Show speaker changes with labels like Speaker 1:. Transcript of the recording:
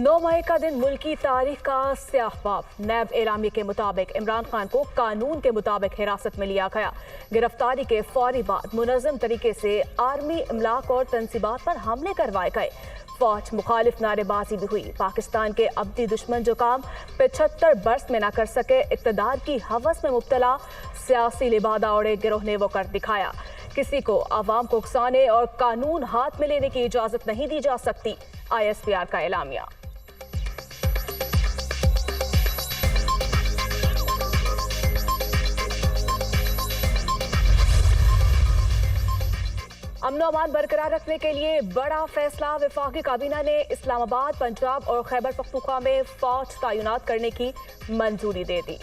Speaker 1: 9 मई का दिन मुल्की तारीख का स्याह बाब। नैब एलामी के मुताबिक इमरान खान को कानून के मुताबिक हिरासत में लिया गया। गिरफ्तारी के फौरी बाद मुनज़्ज़म तरीके से आर्मी इमलाक और तंसीबात पर हमले करवाए गए। फौज मुखालिफ नारेबाजी भी हुई। पाकिस्तान के अब्दी दुश्मन जो काम 75 बरस में न कर सके, इक़्तिदार की हवस में मुब्तला सियासी लिबादा ओढ़े गिरोह ने वो कर दिखाया। किसी को आवाम को उकसाने और कानून हाथ में लेने की इजाज़त नहीं दी जा सकती। ISPR का एलामिया। अमन और अमान बरकरार रखने के लिए बड़ा फैसला। वफाकी काबीना ने इस्लामाबाद, पंजाब और खैबर पख्तूनख्वा में फौज तैनात करने की मंजूरी दे दी।